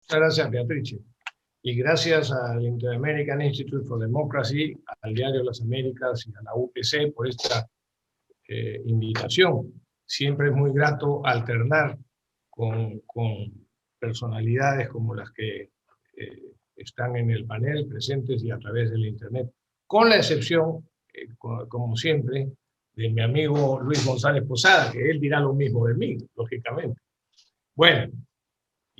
Muchas gracias, Beatrice. Y gracias al Inter-American Institute for Democracy, al Diario Las Américas y a la UPC por esta invitación. Siempre es muy grato alternar con personalidades como las que están en el panel presentes y a través del Internet, con la excepción, como siempre, de mi amigo Luis González Posada, que él dirá lo mismo de mí, lógicamente. Bueno,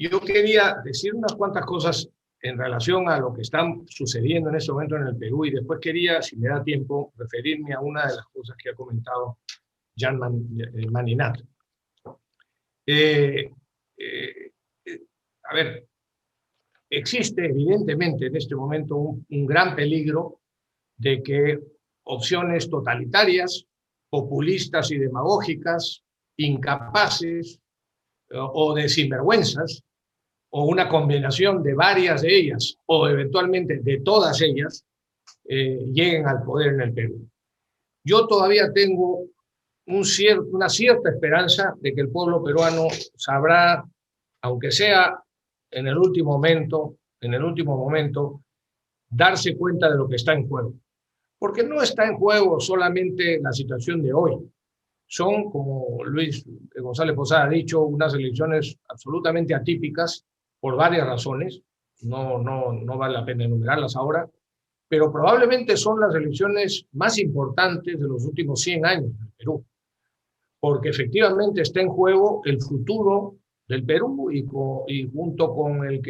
yo quería decir unas cuantas cosas en relación a lo que está sucediendo en este momento en el Perú, y después quería, si me da tiempo, referirme a una de las cosas que ha comentado Jan Maninato. A ver, existe evidentemente en este momento un gran peligro de que opciones totalitarias, populistas y demagógicas, incapaces o de sinvergüenzas, o una combinación de varias de ellas, o eventualmente de todas ellas, lleguen al poder en el Perú. Yo todavía tengo una cierta esperanza de que el pueblo peruano sabrá, aunque sea en el último momento, darse cuenta de lo que está en juego. Porque no está en juego solamente la situación de hoy. Son, como Luis González Posada ha dicho, unas elecciones absolutamente atípicas por varias razones. No vale la pena enumerarlas ahora, pero probablemente son las elecciones más importantes de los últimos 100 años en el Perú, porque efectivamente está en juego el futuro del Perú y junto con el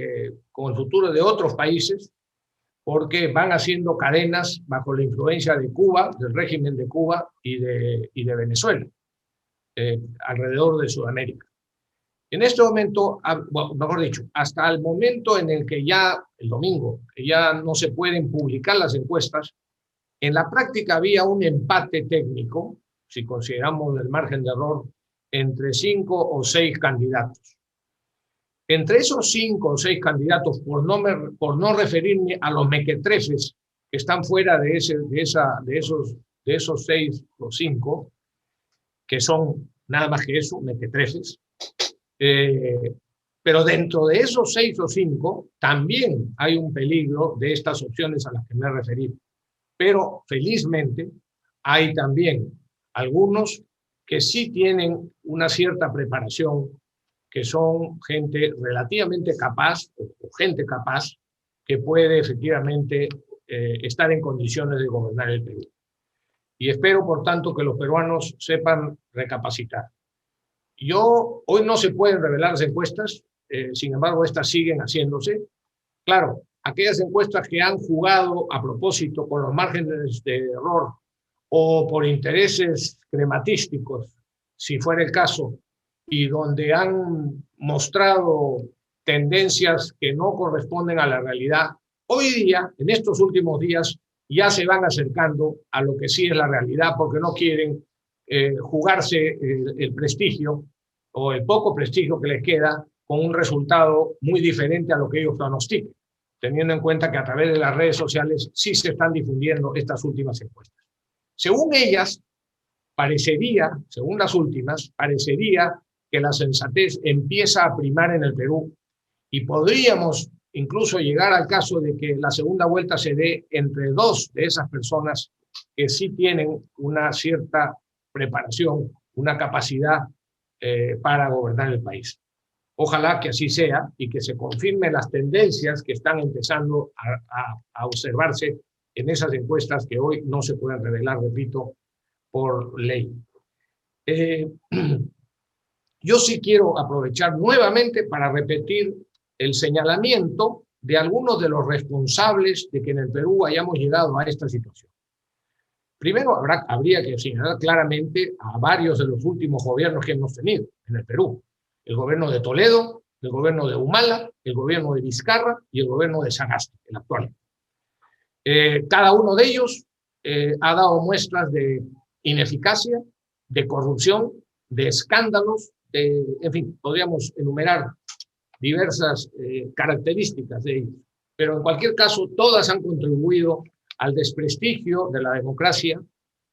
futuro de otros países, porque van haciendo cadenas bajo la influencia de Cuba, del régimen de Cuba y de Venezuela, alrededor de Sudamérica. En este momento, mejor dicho, hasta el momento en el que ya, el domingo, que ya no se pueden publicar las encuestas, en la práctica había un empate técnico, si consideramos el margen de error, entre 5 o 6 candidatos. Entre esos 5 o 6 candidatos, por no referirme a los mequetrefes que están fuera de esos 6 o 5, que son nada más que eso, mequetrefes, pero dentro de esos 6 o 5 también hay un peligro de estas opciones a las que me he referido. Pero felizmente hay también algunos que sí tienen una cierta preparación, que son gente relativamente capaz, o gente capaz, que puede efectivamente estar en condiciones de gobernar el Perú. Y espero, por tanto, que los peruanos sepan recapacitar. Hoy no se pueden revelar las encuestas, sin embargo, estas siguen haciéndose. Claro, aquellas encuestas que han jugado a propósito con los márgenes de error o por intereses crematísticos, si fuera el caso, y donde han mostrado tendencias que no corresponden a la realidad, hoy día, en estos últimos días, ya se van acercando a lo que sí es la realidad, porque no quieren jugarse el prestigio o el poco prestigio que les queda con un resultado muy diferente a lo que ellos pronostican, teniendo en cuenta que a través de las redes sociales sí se están difundiendo estas últimas encuestas. Según ellas, según las últimas, parecería que la sensatez empieza a primar en el Perú y podríamos incluso llegar al caso de que la segunda vuelta se dé entre 2 de esas personas que sí tienen una cierta preparación, una capacidad para gobernar el país. Ojalá que así sea y que se confirmen las tendencias que están empezando a observarse en esas encuestas que hoy no se pueden revelar, repito, por ley. Yo sí quiero aprovechar nuevamente para repetir el señalamiento de algunos de los responsables de que en el Perú hayamos llegado a esta situación. Primero, habría que señalar claramente a varios de los últimos gobiernos que hemos tenido en el Perú. El gobierno de Toledo, el gobierno de Humala, el gobierno de Vizcarra y el gobierno de Sagasti, el actual. Cada uno de ellos ha dado muestras de ineficacia, de corrupción, de escándalos, en fin, podríamos enumerar diversas características de ellos. Pero en cualquier caso, todas han contribuido al desprestigio de la democracia,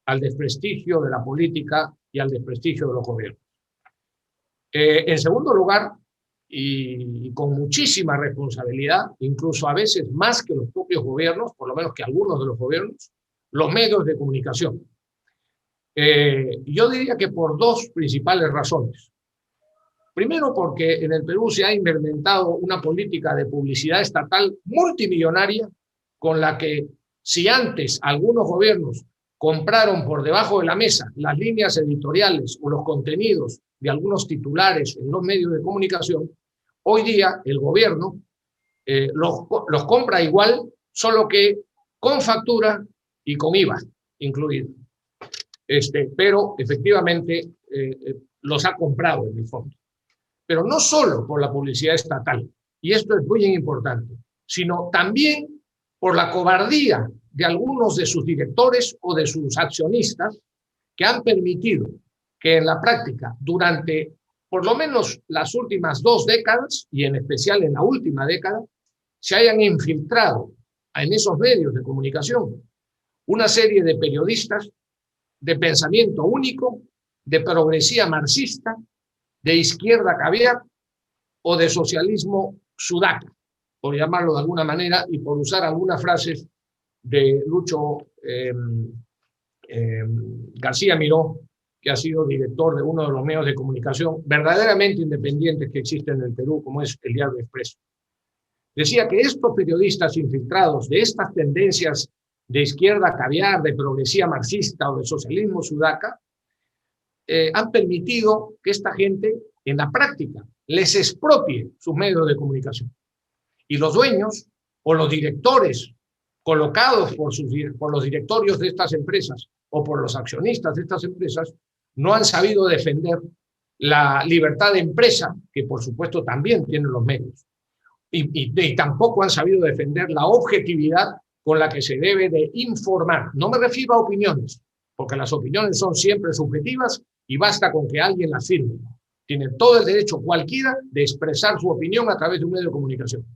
al desprestigio de la política y al desprestigio de los gobiernos. En segundo lugar, y con muchísima responsabilidad, incluso a veces más que los propios gobiernos, por lo menos que algunos de los gobiernos, los medios de comunicación. Yo diría que por dos principales razones. Primero, porque en el Perú se ha implementado una política de publicidad estatal multimillonaria con la que, si antes algunos gobiernos compraron por debajo de la mesa las líneas editoriales o los contenidos de algunos titulares en los medios de comunicación, hoy día el gobierno los compra igual, solo que con factura y con IVA incluido. Pero efectivamente los ha comprado en el fondo. Pero no solo por la publicidad estatal, y esto es muy importante, sino también por la cobardía de algunos de sus directores o de sus accionistas que han permitido que en la práctica, durante por lo menos las últimas 2 décadas, y en especial en la última década, se hayan infiltrado en esos medios de comunicación una serie de periodistas de pensamiento único, de progresía marxista, de izquierda caviar o de socialismo sudaca, por llamarlo de alguna manera y por usar algunas frases de Lucho García Miró, que ha sido director de uno de los medios de comunicación verdaderamente independientes que existen en el Perú, como es el Diario Expreso. Decía que estos periodistas infiltrados de estas tendencias de izquierda caviar, de progresía marxista o de socialismo sudaca, han permitido que esta gente, en la práctica, les expropie sus medios de comunicación. Y los dueños o los directores colocados por los directorios de estas empresas o por los accionistas de estas empresas no han sabido defender la libertad de empresa, que por supuesto también tienen los medios. Y tampoco han sabido defender la objetividad con la que se debe de informar. No me refiero a opiniones, porque las opiniones son siempre subjetivas y basta con que alguien las firme. Tiene todo el derecho cualquiera de expresar su opinión a través de un medio de comunicación.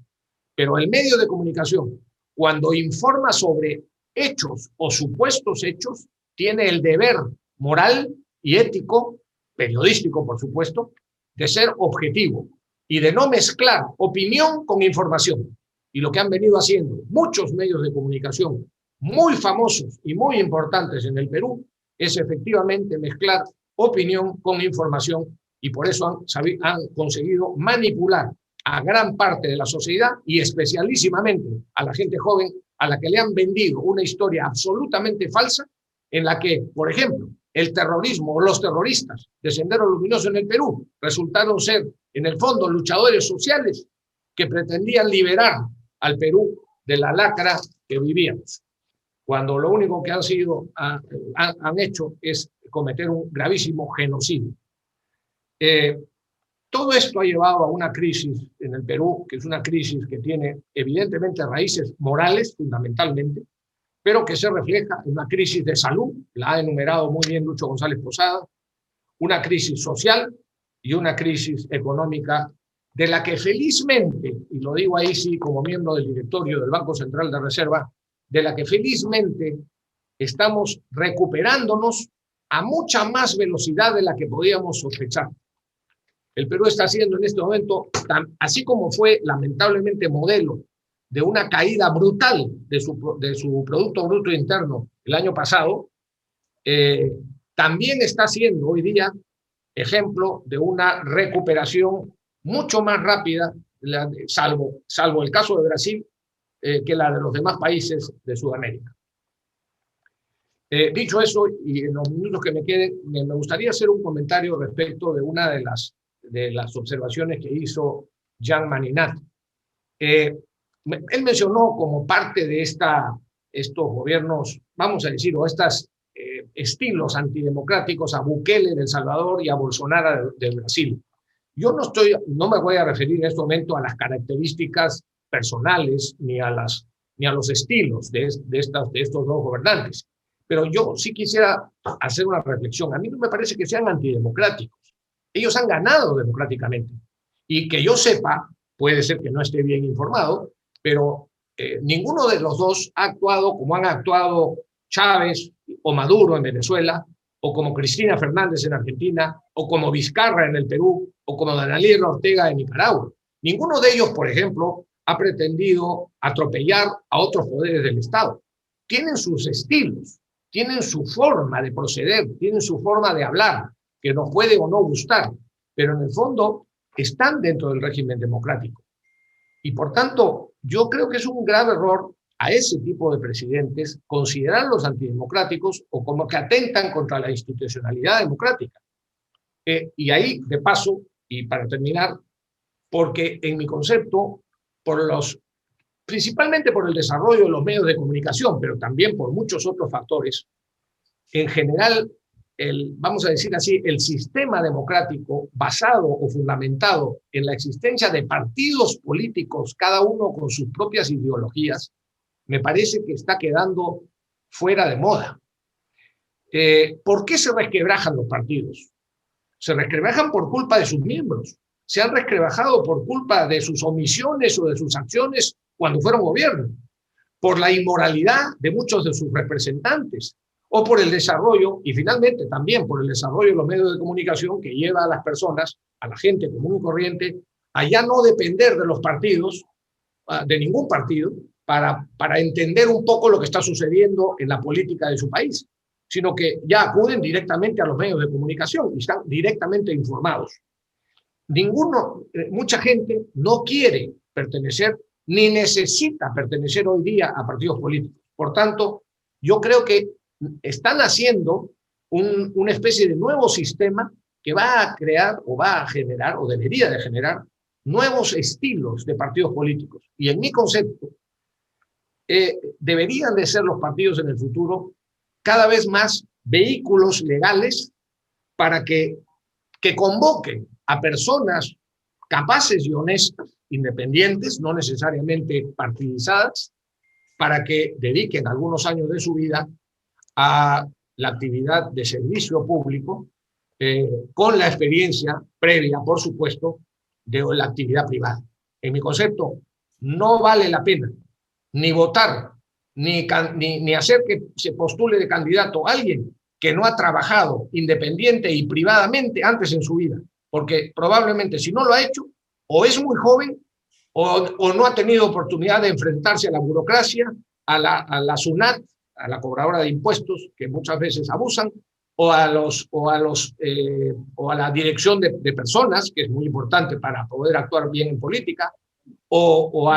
Pero el medio de comunicación, cuando informa sobre hechos o supuestos hechos, tiene el deber moral y ético, periodístico por supuesto, de ser objetivo y de no mezclar opinión con información. Y lo que han venido haciendo muchos medios de comunicación muy famosos y muy importantes en el Perú es efectivamente mezclar opinión con información, y por eso han conseguido manipular a gran parte de la sociedad y especialísimamente a la gente joven, a la que le han vendido una historia absolutamente falsa en la que, por ejemplo, el terrorismo o los terroristas de Sendero Luminoso en el Perú resultaron ser, en el fondo, luchadores sociales que pretendían liberar al Perú de la lacra que vivíamos, cuando lo único que han hecho es cometer un gravísimo genocidio. Todo esto ha llevado a una crisis en el Perú, que es una crisis que tiene evidentemente raíces morales fundamentalmente, pero que se refleja en una crisis de salud, la ha enumerado muy bien Lucho González Posada, una crisis social y una crisis económica de la que felizmente, y lo digo ahí sí como miembro del directorio del Banco Central de Reserva, de la que felizmente estamos recuperándonos a mucha más velocidad de la que podíamos sospechar. El Perú está haciendo en este momento, así como fue lamentablemente modelo de una caída brutal de su Producto Bruto Interno el año pasado, también está siendo hoy día ejemplo de una recuperación mucho más rápida, salvo el caso de Brasil, que la de los demás países de Sudamérica. Dicho eso, y en los minutos que me queden, me gustaría hacer un comentario respecto de una de las observaciones que hizo Jean Maninat. Él mencionó como parte de estos gobiernos, vamos a decir, o estos estilos antidemocráticos a Bukele de El Salvador y a Bolsonaro de Brasil. Yo no me voy a referir en este momento a las características personales ni a los estilos de estos dos gobernantes, pero yo sí quisiera hacer una reflexión. A mí no me parece que sean antidemocráticos. Ellos han ganado democráticamente. Y que yo sepa, puede ser que no esté bien informado, pero ninguno de los dos ha actuado como han actuado Chávez o Maduro en Venezuela, o como Cristina Fernández en Argentina, o como Vizcarra en el Perú, o como Daniel Ortega de Nicaragua. Ninguno de ellos, por ejemplo, ha pretendido atropellar a otros poderes del Estado. Tienen sus estilos, tienen su forma de proceder, tienen su forma de hablar, que nos puede o no gustar, pero en el fondo están dentro del régimen democrático. Y por tanto, yo creo que es un grave error a ese tipo de presidentes considerarlos antidemocráticos o como que atentan contra la institucionalidad democrática. Y ahí, de paso, y para terminar, porque en mi concepto, principalmente por el desarrollo de los medios de comunicación, pero también por muchos otros factores, en general, vamos a decir así, el sistema democrático basado o fundamentado en la existencia de partidos políticos, cada uno con sus propias ideologías, me parece que está quedando fuera de moda. ¿Por qué se resquebrajan los partidos? Se resquebrajan por culpa de sus miembros. Se han resquebrajado por culpa de sus omisiones o de sus acciones cuando fueron gobierno, por la inmoralidad de muchos de sus representantes, o por el desarrollo, y finalmente también por el desarrollo de los medios de comunicación que lleva a las personas, a la gente común y corriente, a ya no depender de los partidos, de ningún partido, para entender un poco lo que está sucediendo en la política de su país, sino que ya acuden directamente a los medios de comunicación y están directamente informados. Mucha gente no quiere pertenecer ni necesita pertenecer hoy día a partidos políticos. Por tanto, yo creo que están haciendo una especie de nuevo sistema que va a crear o va a generar o debería de generar nuevos estilos de partidos políticos. Y en mi concepto, deberían de ser los partidos en el futuro cada vez más vehículos legales para que convoquen a personas capaces y honestas, independientes, no necesariamente partidizadas, para que dediquen algunos años de su vida a la actividad de servicio público, con la experiencia previa, por supuesto, de la actividad privada. En mi concepto, no vale la pena ni votar, ni hacer que se postule de candidato a alguien que no ha trabajado independiente y privadamente antes en su vida, porque probablemente si no lo ha hecho, o es muy joven, o no ha tenido oportunidad de enfrentarse a la burocracia, a la SUNAT, a la cobradora de impuestos, que muchas veces abusan, o a la dirección de personas, que es muy importante para poder actuar bien en política, o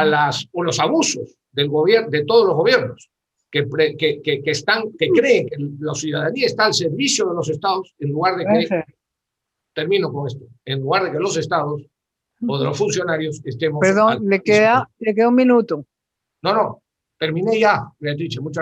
los abusos del gobierno, de todos los gobiernos, que creen que la ciudadanía está al servicio de los estados, en lugar de que, termino con esto, en lugar de que los estados o de los funcionarios estemos... Perdón, le queda un minuto. No, terminé ya, Beatrice, muchas gracias.